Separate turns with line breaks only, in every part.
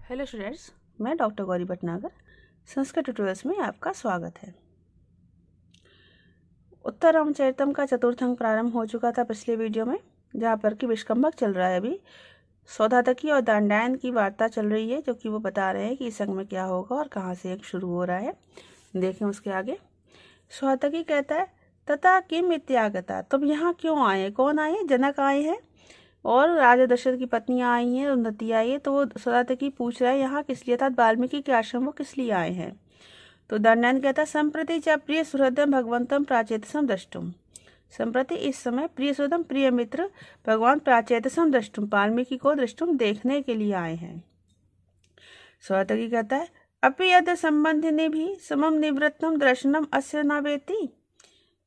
Hello students, मैं doctor Gauri Bhatnagar Sanskrit tutorials में आपका स्वागत है। उत्तर रामचरितम का चतुर्थ अंक प्रारंभ हो चुका था पिछले वीडियो में, जहाँ पर कि विष्कंभक चल रहा है। अभी सौधातकी और दंडायन की वार्ता चल रही है, जो कि वो बता रहे हैं कि इस अंक में क्या होगा और कहाँ से एक शुरू हो रहा है। देखें उसके आगे। सौधातकी कहता है, तथा किम इत्यागता, तुम यहाँ क्यों आए? कौन आए? जनक आए हैं और राजा दशरथ की पत्नियां आई हैं, उन्नति आई है। तो वो सौदातकी पूछ रहा है यहाँ किस लिए था, वाल्मीकि के आश्रम वो किस लिए आए हैं। तो दंडायन कहता है, संप्रति च प्रिय सुहृदम भगवंतम प्राचेतसम द्रष्टुम, संप्रति इस समय प्रिय सुहृदम प्रिय मित्र भगवान प्राचेतसम द्रष्टुम, वाल्मीकि को द्रष्टुम देखने के लिए आए हैं। सौदातकी कहता है, अपि यद संबंधिनी भी समम निवृत्तम दर्शनम अस्य न वेति,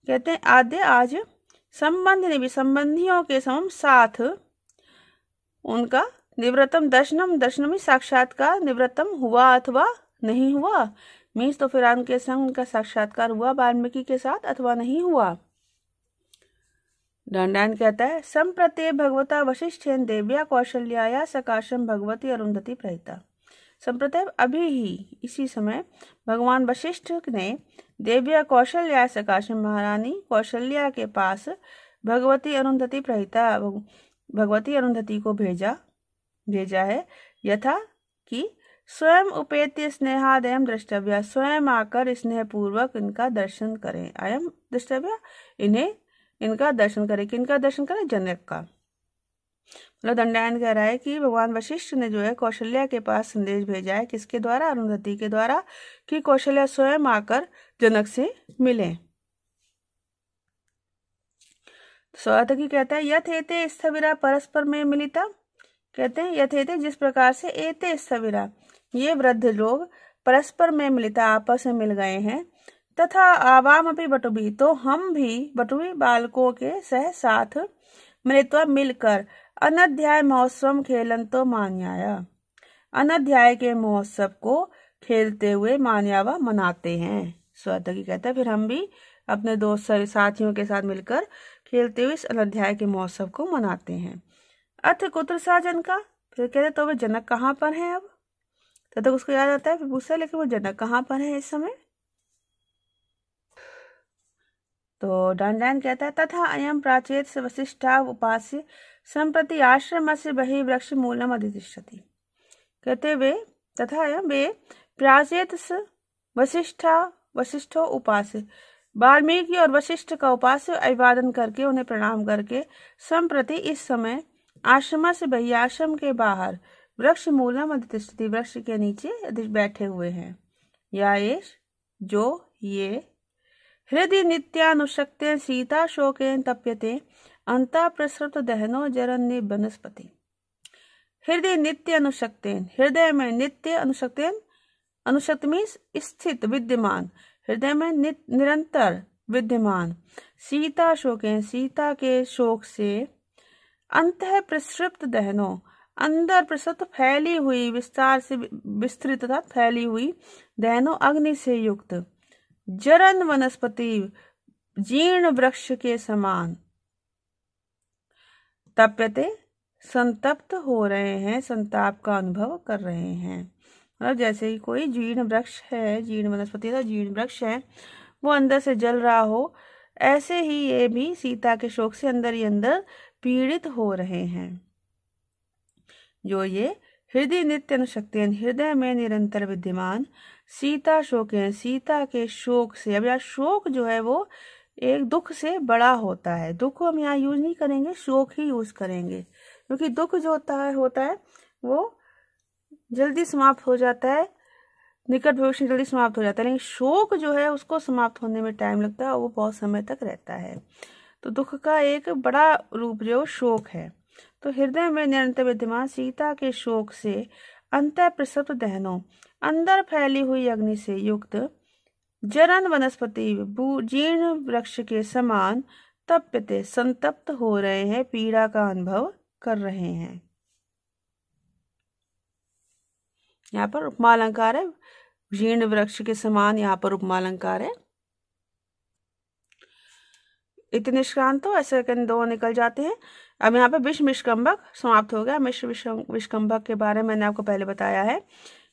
कहते हैं आद्य आज संबंधिनी भी, संबंधियों के समम साथ उनका निवृत्तम दर्शनम, दर्शनम ही साक्षात्कार, निवृत्तम हुआ अथवा नहीं हुआ, मीन्स तो फिर उनके संग उनका साक्षात्कार हुआ वाल्मीकि के साथ अथवा नहीं हुआ। दंडायन कहता है, संप्रत्ये भगवता वशिष्ठेन देव्या कौशल्याया सकाशम भगवती अरुंधति प्रहिता, संप्रत्ये अभी ही इसी समय भगवान वशिष्ठ ने देव्या कौशल्या सकाशम, महारानी कौशल्या के पास भगवती अरुंधति प्रहिता, भगवती अरुंधति को भेजा है। यथा कि स्वयं उपेत्य स्नेहादयम द्रष्टव्य, स्वयं आकर स्नेह पूर्वक इनका दर्शन करें। अयम द्रष्टव्य, इन्हें इनका दर्शन करें। किनका दर्शन करें? जनक का। मतलब दंडायन कह रहा है कि भगवान वशिष्ठ ने जो है कौशल्या के पास संदेश भेजा है। किसके द्वारा? अरुंधति के द्वारा, कि कौशल्या स्वयं आकर जनक से मिले। सौदातकी कहता है, यथेते स्थविरा परस्पर में मिलिता, कहते हैं यथेते जिस प्रकार से, एते स्थविरा ये वृद्ध लोग, परस्पर में मिलिता आपस में मिल गए हैं, तथा आवाम अपनी बटुबी तो हम भी बटुबी बालकों के सह साथ मिलित्वा मिलकर अनध्याय महोत्सव खेलन तो मान्याया, अनध्याय के महोत्सव को खेलते हुए मान्यावा मनाते हैं। सौदातकी कहता है फिर हम भी अपने दोस्त साथियों के साथ मिलकर खेलते हुए इस अनध्याय के महोत्सव को मनाते हैं। अथ कुत्र सा जनका, फिर कहते तो वे जनक कहाँ पर हैं? अब तब तक उसको याद आता है, फिर पूछता है लेकिन वो जनक कहाँ पर है इस समय? तो दंडायन कहता है, तथा अयम प्राचेत से वशिष्ठा उपास्य संप्रति आश्रम से बहि वृक्ष मूलम अधितिष्ठति, कहते वे तथा अयम वे प्राचेत वशिष्ठो उपास्य, वाल्मीकि और वशिष्ठ का उपास्य अभिवादन करके उन्हें प्रणाम करके, संप्रति इस समय आश्रम से बहि आश्रम के बाहर वृक्ष मूलम अधितिष्ठति वृक्ष के नीचे बैठे हुए हैं। या जो ये हृदय नित्यानुशक्तेन सीता शोकेन तप्यते अंता प्रसृत दहनो जरन्य वनस्पति, हृदय नित्य अनुशक्तेन, हृदय में नित्य अनुशक्तेन, अनुशक्त मीन्स स्थित विद्यमान, हृदय में निरंतर विद्यमान, सीता शोकेन सीता के शोक से, अंतः प्रसृप्त दहनो अंदर प्रसृत फैली हुई, विस्तार से विस्तृत तथा फैली हुई, दहनो अग्नि से युक्त, जरन वनस्पति जीर्ण वृक्ष के समान, तप्यते संतप्त हो रहे हैं, संताप का अनुभव कर रहे हैं। मतलब जैसे ही कोई जीर्ण वृक्ष है, जीर्ण वनस्पति का जीर्ण वृक्ष है, वो अंदर से जल रहा हो, ऐसे ही ये भी सीता के शोक से अंदर ही अंदर पीड़ित हो रहे हैं। जो ये हृदय नित्य अनुशक्तियन, हृदय में निरंतर विद्यमान, सीता शोकेन सीता के शोक से, अब यार शोक जो है वो एक दुख से बड़ा होता है। दुख को हम यहाँ यूज नहीं करेंगे, शोक ही यूज करेंगे, क्योंकि दुख जो होता है वो जल्दी समाप्त हो जाता है, निकट भविष्य जल्दी समाप्त हो जाता है, लेकिन शोक जो है उसको समाप्त होने में टाइम लगता है और वो बहुत समय तक रहता है। तो दुख का एक बड़ा रूप जो शोक है। तो हृदय में निरंतर विद्यमान सीता के शोक से, अंतः प्रसृप्त दहनों अंदर फैली हुई अग्नि से युक्त, जरन वनस्पति जीर्ण वृक्ष के समान, तप्यते संतप्त हो रहे हैं, पीड़ा का अनुभव कर रहे हैं। यहाँ पर उपमा अलंकार है, जीर्ण वृक्ष के समान यहाँ पर उपमा अलंकार है। इति निष्क्रांतो, ऐसे करके दो निकल जाते हैं। अब यहाँ पे विष विष्कंभक समाप्त हो गया। मिश्र विष्कंभक के बारे में मैंने आपको पहले बताया है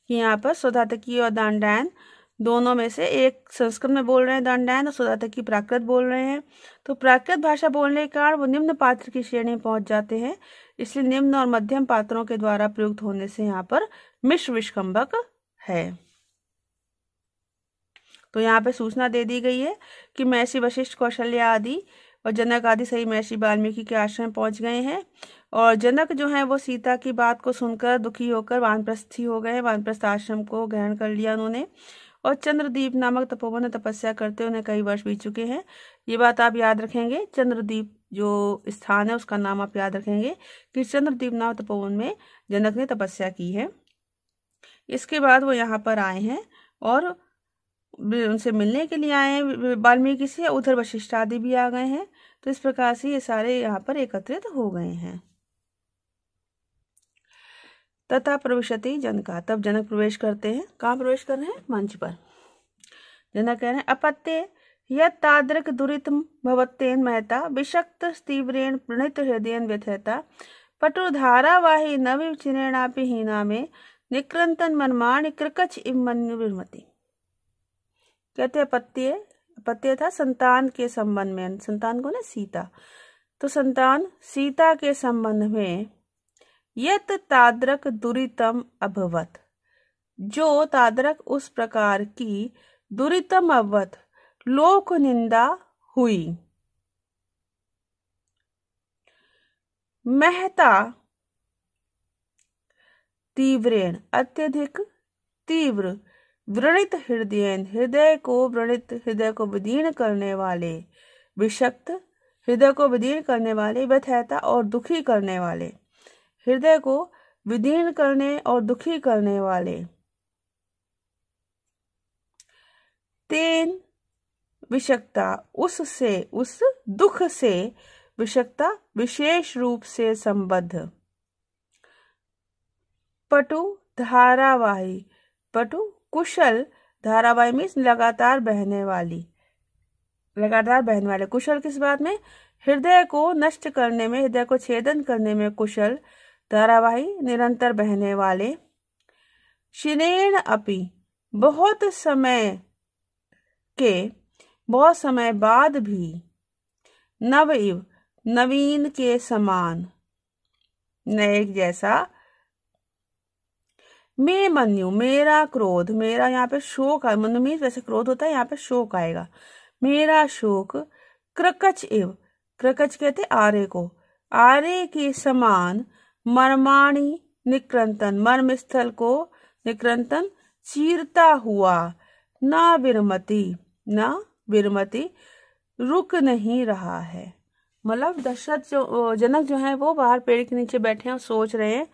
कि यहाँ पर सौधातकी और दंडैन दोनों में से एक संस्कृत में बोल रहे हैं दंडैन, और सौधातकी प्राकृत बोल रहे हैं। तो प्राकृत भाषा बोलने के कारण वो निम्न पात्र की श्रेणी में पहुंच जाते हैं, इसलिए निम्न और मध्यम पात्रों के द्वारा प्रयुक्त होने से यहाँ पर मिश्र विष्कंभक है। तो यहाँ पे सूचना दे दी गई है कि महर्षि वशिष्ठ, कौशल्या आदि और जनक आदि सही महर्षि वाल्मीकि के आश्रम पहुंच गए हैं, और जनक जो है वो सीता की बात को सुनकर दुखी होकर वानप्रस्थी हो गए। वानप्रस्थ आश्रम को ग्रहण कर लिया उन्होंने, और चंद्रदीप नामक तपोवन में तपस्या करते उन्हें कई वर्ष बीत चुके हैं। ये बात आप याद रखेंगे, चंद्रदीप जो स्थान है उसका नाम आप याद रखेंगे कि चंद्रदीप नामक तपोवन में जनक ने तपस्या की है। इसके बाद वो यहाँ पर आए हैं और उनसे मिलने के लिए आए हैं वाल्मीकि से, उधर वशिष्ठ आदि भी आ गए हैं। तो इस प्रकार से ये सारे यहाँ पर एकत्रित हो गए हैं। तथा प्रविशति जनका, तब जनक प्रवेश करते हैं। कहाँ प्रवेश कर रहे हैं? मंच पर। जनक कह रहे हैं अपत्ये यत् तादृक् दुरितं भवत्येन महता विषक्त तीव्रेण प्रणीत हृदयेन व्यथयता पटुधारावाही न विचिरेणापि हीना में निकृंतन मनमानि कृकच इव मन्यु विरमति। कहते अपत्य, अपत्य था संतान के संबंध में, संतान को ना सीता, तो संतान सीता के संबंध में यत तादृक दुरितम अभवत, जो तादृक उस प्रकार की दुरितम अभवत लोक निंदा हुई, महता तीव्रेण अत्यधिक तीव्र व्रणित हृदय, हृदय को व्रणित, हृदय को विदीर्ण करने वाले, विषक्त हृदय को विदीर्ण करने वाले, व्यथयता और दुखी करने वाले, हृदय को विदीर्ण करने और दुखी करने वाले, तेन विषक्ता उससे, उस दुख से, विषक्ता विशेष रूप से संबद्ध, पटु धारावाही, पटु कुशल, धारावाही मीन्स लगातार बहने वाली, लगातार बहने वाले, कुशल किस बात में? हृदय को नष्ट करने में, हृदय को छेदन करने में कुशल, धारावाही निरंतर बहने वाले, शिरेण अपि बहुत समय के, बहुत समय बाद भी, नव इव नवीन के समान, नए जैसा, मैं मन्यु मेरा क्रोध, मेरा यहाँ पे शोक, मनु मीन्स वैसे क्रोध होता है, यहाँ पे शोक आएगा, मेरा शोक कृकच इव, कृकच कहते आरे को, आरे के समान, मर्माणी निकृंतन, मर्म स्थल को निकृंतन चीरता हुआ, ना विरमति, ना विरमति रुक नहीं रहा है। मतलब दशरथ जो जनक जो है वो बाहर पेड़ के नीचे बैठे हैं और सोच रहे हैं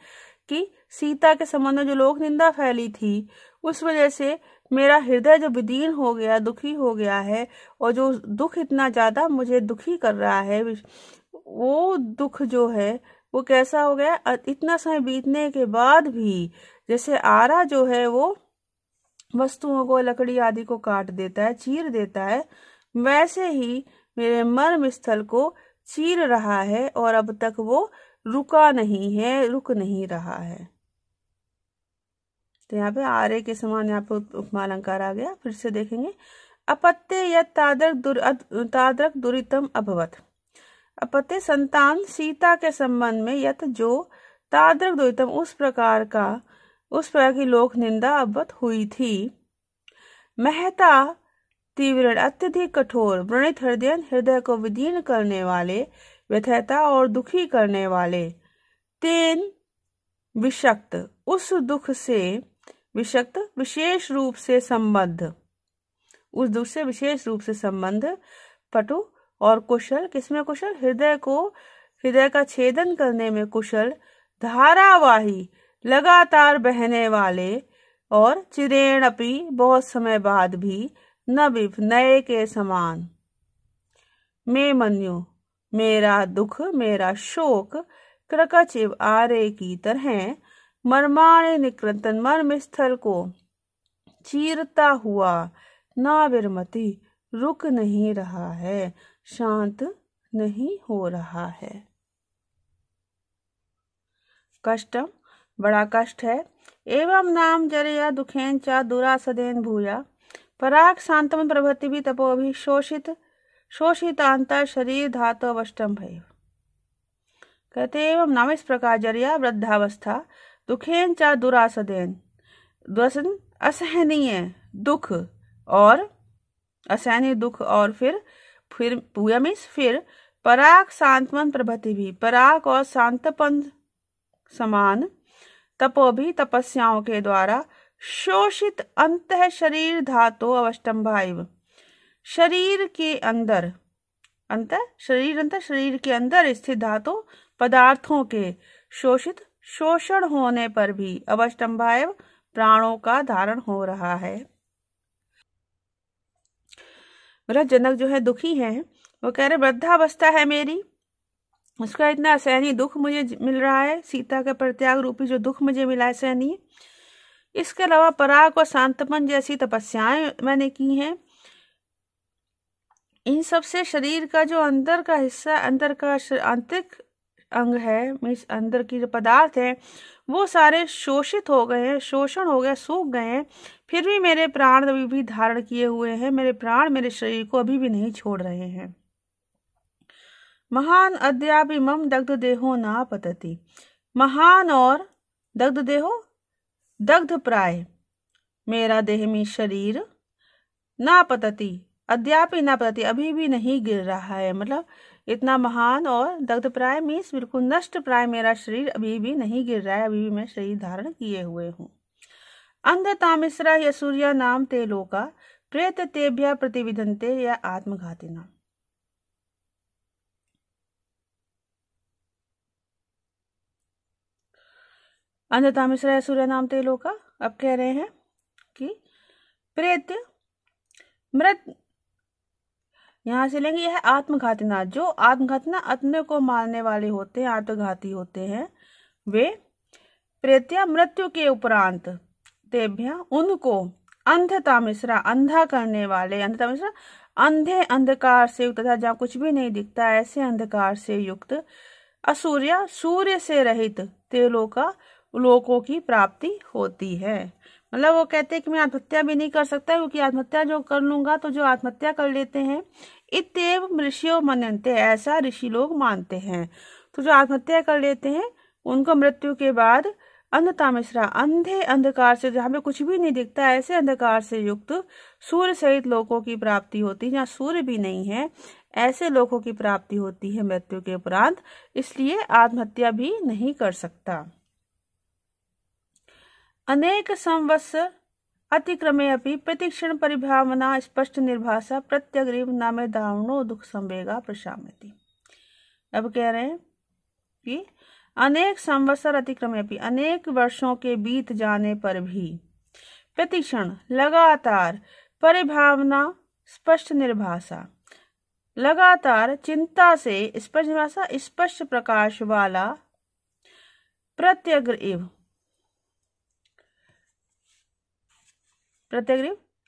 कि सीता के संबंध में जो लोक निंदा फैली थी उस वजह से मेरा हृदय जो विदीर्ण हो गया, दुखी हो गया है, और जो दुख इतना ज्यादा मुझे दुखी कर रहा है, वो दुख जो है वो कैसा हो गया, इतना समय बीतने के बाद भी, जैसे आरा जो है वो वस्तुओं को, लकड़ी आदि को काट देता है, चीर देता है, वैसे ही मेरे मर्म स्थल को चीर रहा है और अब तक वो रुका नहीं है, रुक नहीं रहा है। तो यहाँ पे आरे के समान यहाँ पे उपमा अलंकार आ गया। फिर से देखेंगे, अपत्य यत् तादृक दुरितम अभवत, अपत्य संतान सीता के संबंध में, यत जो, तादृक दुरितम उस प्रकार की लोक निंदा अभवत हुई थी, महता तीव्र अत्यधिक कठोर, व्रणित हृदय हृदय को विदीर्ण करने वाले, व्यथयता और दुखी करने वाले, तेन विषक्त उस दुख से, विषक्त विशेष रूप से संबद्ध, उस दुख से विशेष रूप से संबंध, पटु और कुशल, किसमें कुशल? हृदय को, हृदय का छेदन करने में कुशल, धारावाही लगातार बहने वाले, और चिरेण अपि बहुत समय बाद भी, नविव नए के समान, मैं मन्यु मेरा दुख, मेरा शोक, कृकचिव आरे की तरह, मर्माणे निकृंतन मर्म स्थल को चीरता हुआ, ना विरमति रुक नहीं रहा है। शांत नहीं हो रहा है। कष्टम, बड़ा कष्ट है। एवं नाम जरया दुखेन चा दुरासदेन भूया पराग शांतम प्रभृति भी तपो भी शोषितांतर शरीर धातु अवष्टम भय। कहते एवं नाम, इस प्रकार जरिया वृद्धावस्था दुखेन चा दुरासदेन, दुरासन असहनीय दुख और असहनीय दुख और फिर भूया मीन्स फिर पराग शांतमन प्रभृति भी, पराग और शांतपन समान तपो भी तपस्याओं के द्वारा शोषित अंतः शरीर धातु अवष्टम्भाइव, शरीर के अंदर शरीर के अंदर स्थित धातु पदार्थों के शोषण होने पर भी अवष्टम्भाइव प्राणों का धारण हो रहा है। मेरा जनक जो है दुखी है, वो कह रहे वृद्धावस्था है मेरी, उसका इतना असहनीय दुख मुझे मिल रहा है, सीता का परित्याग रूपी जो दुख मुझे मिला है सहनीय। इसके अलावा पराग और शांतपन जैसी तपस्याएं मैंने की हैं। इन सब से शरीर का जो अंदर का हिस्सा, अंदर का आंतरिक अंग है, मीन्स अंदर की जो पदार्थ है, वो सारे शोषित हो गए हैं, शोषण हो गए, सूख गए हैं। फिर भी मेरे प्राण अभी भी धारण किए हुए हैं, मेरे प्राण मेरे शरीर को अभी भी नहीं छोड़ रहे हैं। महान अद्यापि मम दग्ध देहो ना पतति, महान और दग्ध देहो दग्ध प्राय मेरा देह में शरीर ना पतति, अद्यापि ना पतति अभी भी नहीं गिर रहा है। मतलब इतना महान और दग्ध प्राय मीन्स बिल्कुल नष्ट प्राय मेरा शरीर अभी भी नहीं गिर रहा है, अभी भी मैं शरीर धारण किए हुए हूँ। अंधतामिश्रा या सूर्या नाम ते लोका प्रेत तेभ्या प्रतिविधनते या आत्मघातिना। अंधतामिश्रा या सूर्य नाम ते लोका, अब कह रहे हैं कि प्रेत मृत, यहां से लेंगे यह आत्मघातिना, जो आत्मघातिना अपने को मारने वाले होते हैं, आत्मघाती होते हैं, वे प्रेत्या मृत्यु के उपरांत तेभ्या उनको अंधता मिश्रा अंधा करने वाले, अंधता मिश्रा अंधे अंधकार से युक्त तथा जहाँ कुछ भी नहीं दिखता ऐसे अंधकार से युक्त असूर्य सूर्य से रहित तेलों का लोकों की प्राप्ति होती है। मतलब वो कहते हैं कि मैं आत्महत्या भी नहीं कर सकता, क्योंकि आत्महत्या जो कर लूंगा तो जो आत्महत्या कर लेते हैं इत्येव ऋषियों मनन्ते, ऐसा ऋषि लोग मानते हैं। तो जो आत्महत्या कर लेते हैं उनको मृत्यु के बाद अंधता मिश्रा अंधे अंधकार से, जहाँ पे कुछ भी नहीं दिखता ऐसे अंधकार से युक्त सूर्य सहित लोकों की प्राप्ति होती है, जहाँ सूर्य भी नहीं है ऐसे लोकों की प्राप्ति होती है मृत्यु के उपरांत, इसलिए आत्महत्या भी नहीं कर सकता। अनेक संवत्सर अतिक्रमे अपि प्रतिक्षण परिभावना स्पष्ट निर्भाषा प्रत्यग्रीव नामे दारुणो दुख संवेगा प्रशाम्यति। अब कह रहे हैं कि अनेक संवत्सर अतिक्रमे अपि, अनेक वर्षों के बीत जाने पर भी प्रतिक्षण लगातार परिभावना स्पष्ट निर्भाषा, लगातार चिंता से स्पष्ट निर्भाषा स्पष्ट प्रकाश वाला प्रत्यग्रीव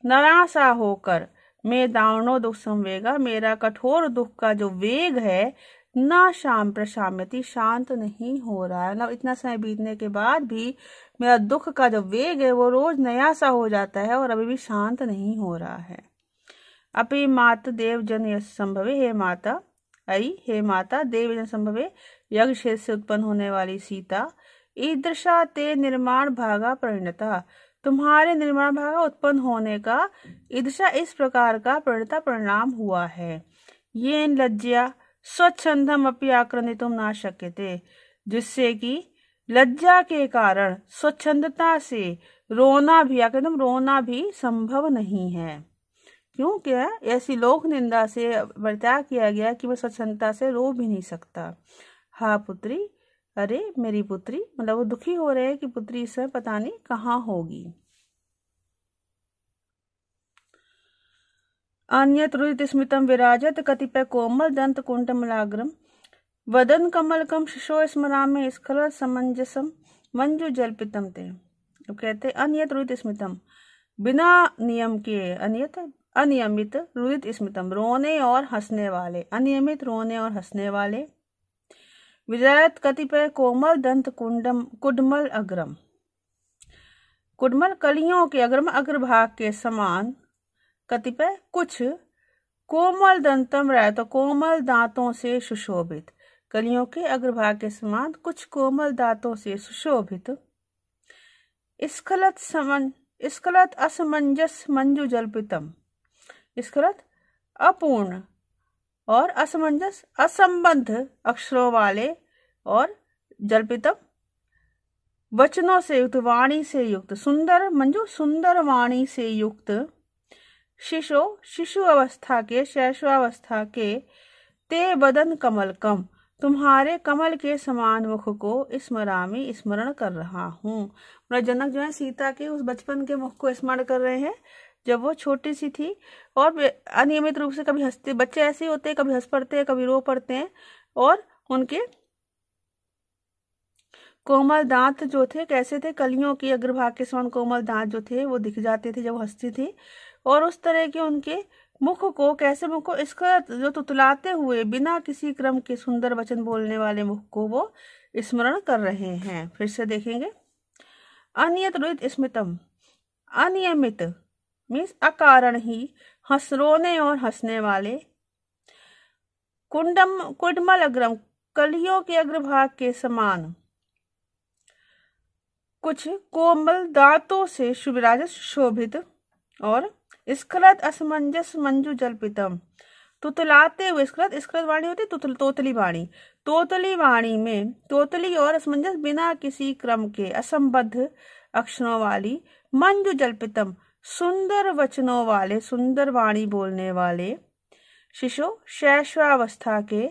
निराशा होकर मैं दारुणो दुख संवेगा, मेरा कठोर दुख का जो वेग है ना शाम प्रशाम्यति शांत नहीं हो रहा है। मतलब इतना समय बीतने के बाद भी मेरा दुख का जो वेग है वो रोज नया सा हो जाता है और अभी भी शांत नहीं हो रहा है। अपि मात देव जन यश संभवे, हे माता हे माता देव जन संभवे यज्ञ क्षेत्र से उत्पन्न होने वाली सीता, ईदृशा ते निर्माण भागा परिणता, तुम्हारे निर्माण भागा उत्पन्न होने का ईदृशा इस प्रकार का परिणता परिणाम हुआ है। ये लज्जा स्वच्छंदम अपि आक्रंदितुम ना शक्यते, जिससे कि लज्जा के कारण स्वच्छंदता से रोना भी रोना भी संभव नहीं है। क्यों? क्या ऐसी लोक निंदा से बर्ताव किया गया कि मैं स्वच्छंदता से रो भी नहीं सकता। हा पुत्री, अरे मेरी पुत्री, मतलब वो दुखी हो रहे हैं कि पुत्री इस समय पता नहीं कहाँ होगी। अन्यत रुदित स्मितम विराजत कतिपय कोमल दंत कुंडमलाग्रम वदन कमलकम शिशो स्मरामे स्खल समंजसम मंजु जल्पितम ते। तो कहते अन्यत रुदित स्मितम, बिना नियम के, अन्यत अनियमित रुदित स्मितम, रोने और हंसने वाले, अनियमित रोने और हंसने वाले। विजयत कतिपय कोमल दंत कुडमल अग्रम, कुडमल कलियों के अग्रम अग्रभाग के समान, कतिपय कुछ, कोमल दंतम रह तो कोमल दांतों से सुशोभित, कलियों के अग्रभाग के समान कुछ कोमल दांतों से सुशोभित। स्खलत असमंजस मंजु जल्पितम, स्खलत अपूर्ण और असमंजस असंबद्ध अक्षरों वाले और जल्पितम वचनों से युक्त, वाणी से युक्त, सुंदर मंजु सुंदर वाणी से युक्त। शिशु अवस्था के, शैशवावस्था के, ते बदन कमलकम, तुम्हारे कमल के समान मुख को स्मरामि स्मरण कर रहा हूँ। जनक जो है सीता के उस बचपन के मुख को स्मरण कर रहे हैं जब वो छोटी सी थी और अनियमित रूप से कभी हंसते, बच्चे ऐसे होते हैं, कभी हंस पड़ते हैं, कभी रो पड़ते हैं, और उनके कोमल दांत जो थे कैसे थे, कलियों के अग्रभाग के समान कोमल दांत जो थे वो दिख जाते थे जब हंसती थी, और उस तरह के उनके मुख को, कैसे मुख को, इसका जो तुतलाते हुए बिना किसी क्रम के सुंदर वचन बोलने वाले मुख को वो स्मरण कर रहे हैं। फिर से देखेंगे। अनियत रुदित स्मितम, अनियमित मीन्स अकारण ही रोने और हंसने वाले। कुडमल अग्रम, कलियों के अग्रभाग के समान कुछ कोमल दांतों से सुशोभित। और स्खलत असमंजस मंजु जल्पितम, तुतलाते हुए, स्खलत वाणी होती तोतली वाणी, तोतली वाणी में, तोतली और असमंजस बिना किसी क्रम के, असंबद्ध अक्षरों वाली, मंजु जल्पितम सुंदर वचनों वाले, सुंदर वाणी बोलने वाले। शिशु शैशवावस्था के,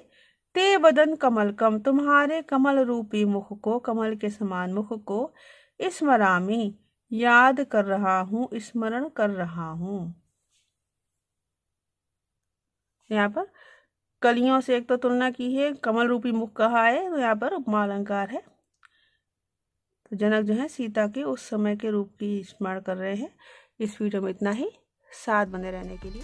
ते बदन कमलकम, तुम्हारे कमल रूपी मुख को, कमल के समान मुख को, स्मरामि याद कर रहा हूँ, स्मरण कर रहा हूँ। यहाँ पर कलियों से एक तो तुलना की है, कमल रूपी मुख कहा है, तो यहाँ पर उपमा अलंकार है। तो जनक जो है सीता के उस समय के रूप की स्मरण कर रहे हैं। इस वीडियो में इतना ही। साथ बने रहने के लिए